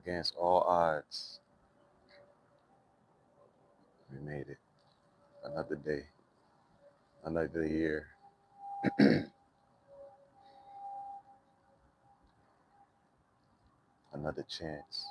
Against all odds, we made it. Another day, another year, another chance.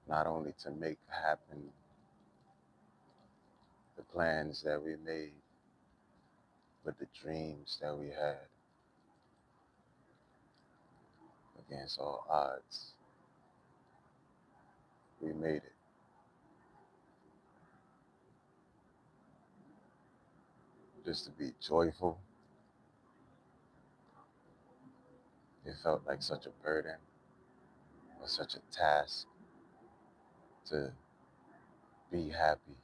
Not only to make happen the plans that we made, but the dreams that we had. Against all odds, we made it. Just to be joyful, it felt like such a burden or such a task to be happy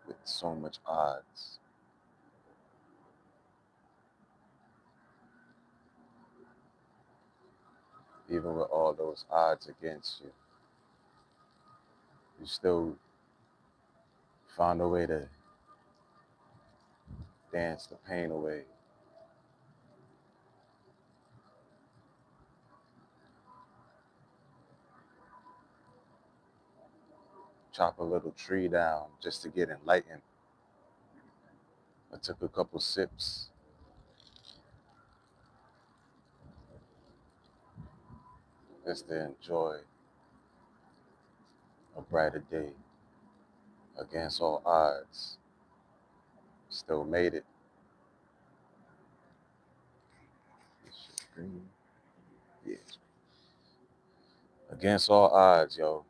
with so much odds. Even with all those odds against you, you still found a way to dance the pain away. Chop a little tree down just to get enlightened. I took a couple sips just to enjoy a brighter day. Against all odds, still made it. This shit green. Yeah. Against all odds, yo.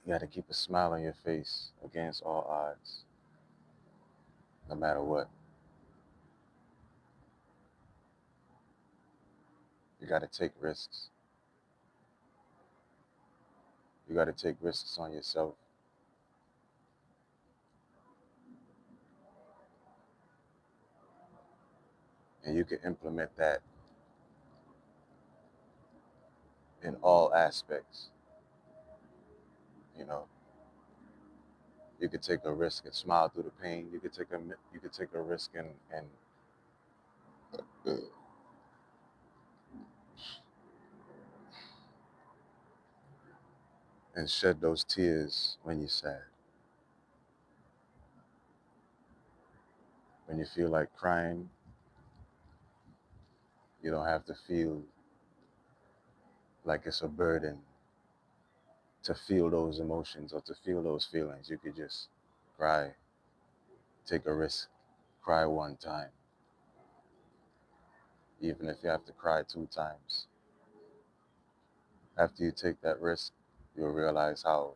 You gotta keep a smile on your face against all odds, no matter what. You gotta take risks. You gotta take risks on yourself. And you can implement that in all aspects. You know, you could take a risk and smile through the pain. You could take a risk and shed those tears when you're sad. When you feel like crying, you don't have to feel like it's a burden to feel those emotions or to feel those feelings. You could just cry, take a risk, cry one time, even if you have to cry two times. After you take that risk, you'll realize how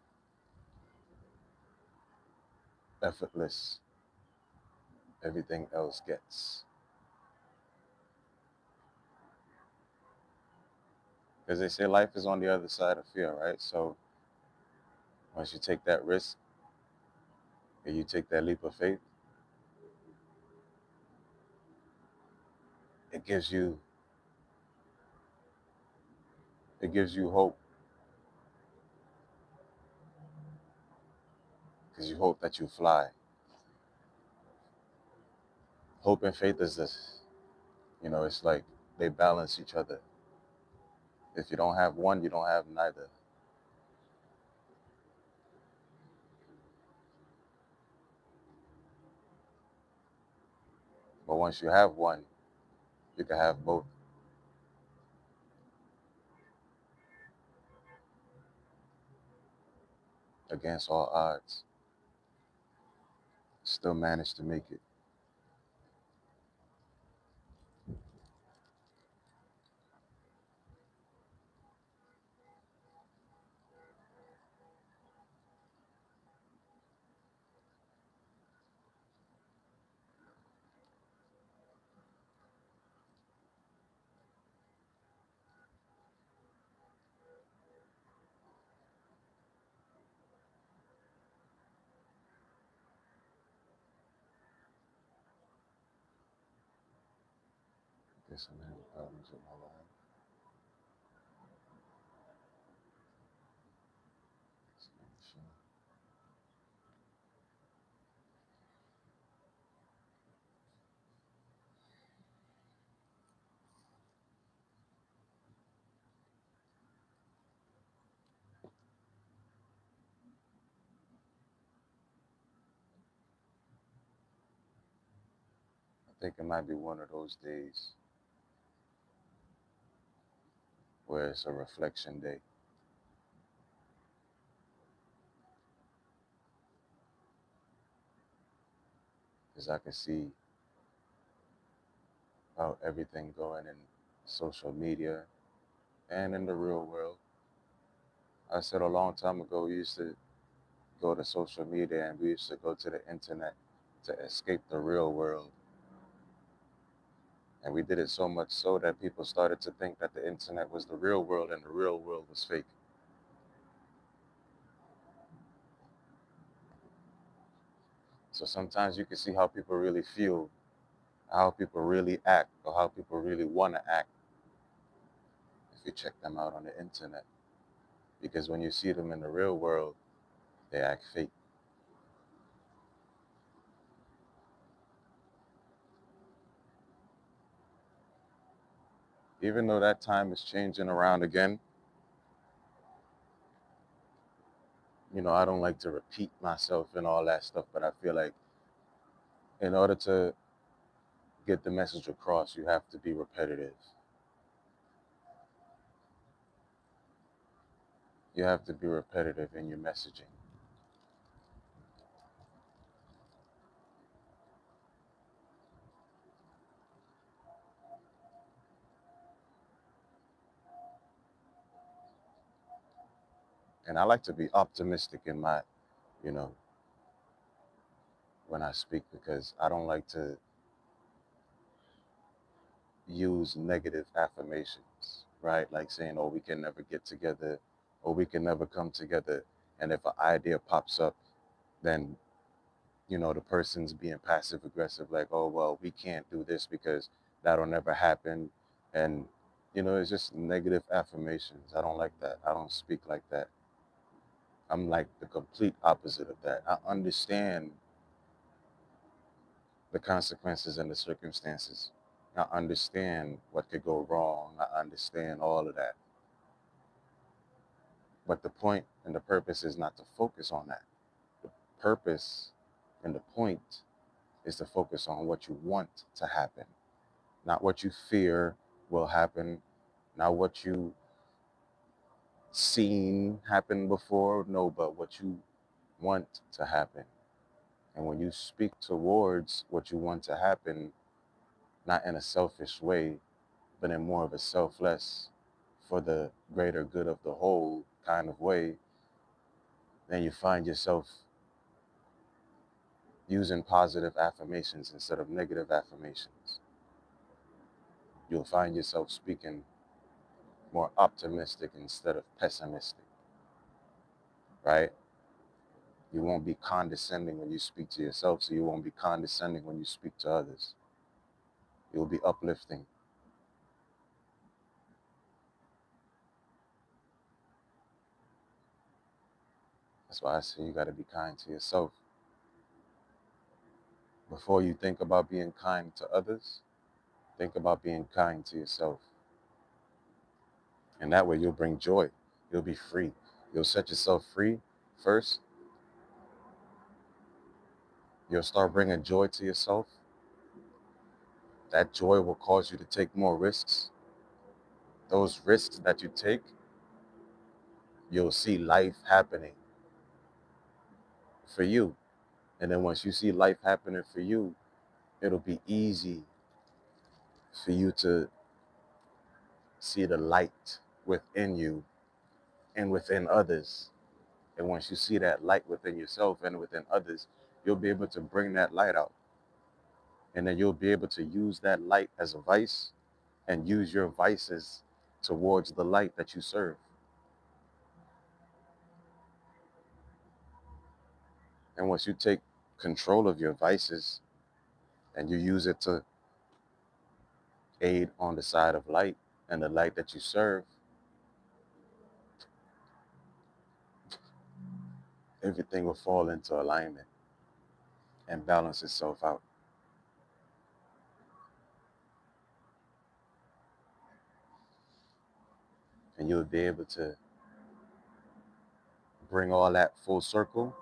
effortless everything else gets. Because they say life is on the other side of fear, right? So once you take that risk and you take that leap of faith, it gives you it gives you hope because you hope that you fly. Hope and faith is this, it's like they balance each other. If you don't have one, you don't have neither. But once you have one, you can have both. Against all odds, still manage to make it. guess I'm having problems with my line. Let's make sure. I think it might be one of those days where it's a reflection day. Because I can see how everything going in social media and in the real world. I said a long time ago, we used to go to social media and we used to go to the internet to escape the real world. And we did it so much so that people started to think that the internet was the real world and the real world was fake. So sometimes you can see how people really feel, how people really act, or how people really want to act if you check them out on the internet. Because when you see them in the real world, they act fake. Even though that time is changing around again, I don't like to repeat myself and all that stuff, but I feel like in order to get the message across, you have to be repetitive. You have to be repetitive in your messaging. And I like to be optimistic in my, you know, when I speak because I don't like to use negative affirmations, right? Like saying, oh, we can never get together or we can never come together. And if an idea pops up, then, the person's being passive aggressive, like, oh, well, we can't do this because that'll never happen. And, it's just negative affirmations. I don't like that. I don't speak like that. I'm like the complete opposite of that. I understand the consequences and the circumstances. I understand what could go wrong. I understand all of that. But the point and the purpose is not to focus on that. The purpose and the point is to focus on what you want to happen, not what you fear will happen, not what you seen happen before, no, but what you want to happen. And when you speak towards what you want to happen, not in a selfish way, but in more of a selfless, for the greater good of the whole kind of way, then you find yourself using positive affirmations instead of negative affirmations. You'll find yourself speaking more optimistic instead of pessimistic, right? You won't be condescending when you speak to yourself, so you won't be condescending when you speak to others. You'll be uplifting. That's why I say you got to be kind to yourself. Before you think about being kind to others, think about being kind to yourself. And that way you'll bring joy. You'll be free. You'll set yourself free first. You'll start bringing joy to yourself. That joy will cause you to take more risks. Those risks that you take, you'll see life happening for you. And then once you see life happening for you, it'll be easy for you to see the light within you and within others. And once you see that light within yourself and within others, you'll be able to bring that light out. And then you'll be able to use that light as a vice and use your vices towards the light that you serve. And once you take control of your vices and you use it to aid on the side of light and the light that you serve, everything will fall into alignment and balance itself out. And you'll be able to bring all that full circle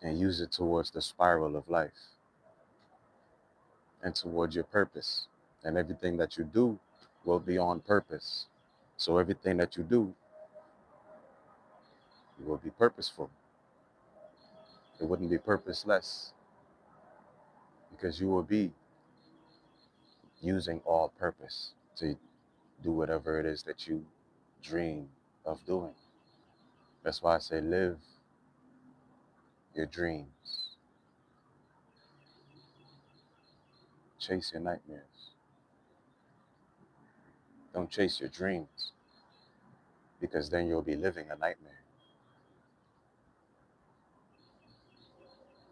and use it towards the spiral of life and towards your purpose. And everything that you do will be on purpose. So everything that you do will be purposeful. It wouldn't be purposeless because you will be using all purpose to do whatever it is that you dream of doing. That's why I say live your dreams, chase your nightmares. Don't chase your dreams because then you'll be living a nightmare.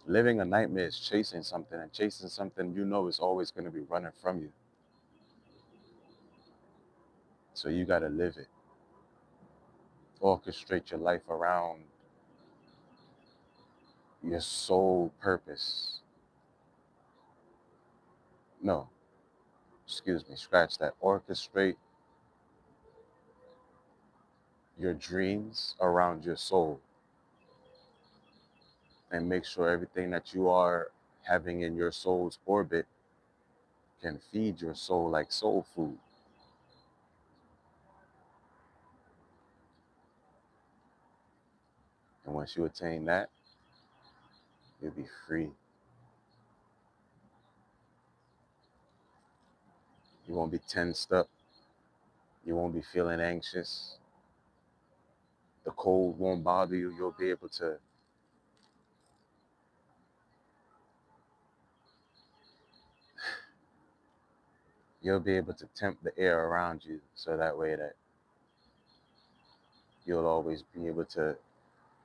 Living a nightmare is chasing something, and chasing something you know is always going to be running from you. So you got to live it. Orchestrate your life around your sole purpose. No, excuse me, scratch that. Orchestrate your dreams around your soul and make sure everything that you are having in your soul's orbit can feed your soul like soul food. And once you attain that, you'll be free. You won't be tensed up. You won't be feeling anxious. The cold won't bother you. You'll be able to temp the air around you so that way that you'll always be able to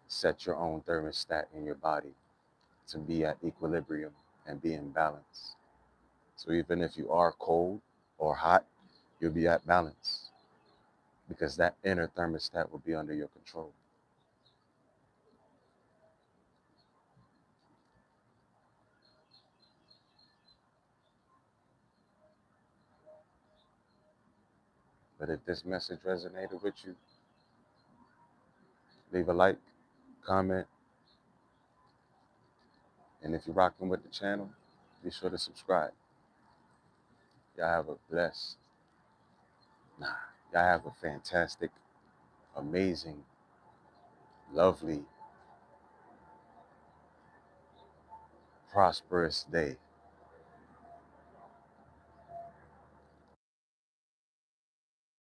set your own thermostat in your body to be at equilibrium and be in balance. So even if you are cold or hot, you'll be at balance because that inner thermostat will be under your control. But if this message resonated with you, leave a like, comment, and if you're rocking with the channel, be sure to subscribe. Y'all have a blessed, y'all have a fantastic, amazing, lovely, prosperous day.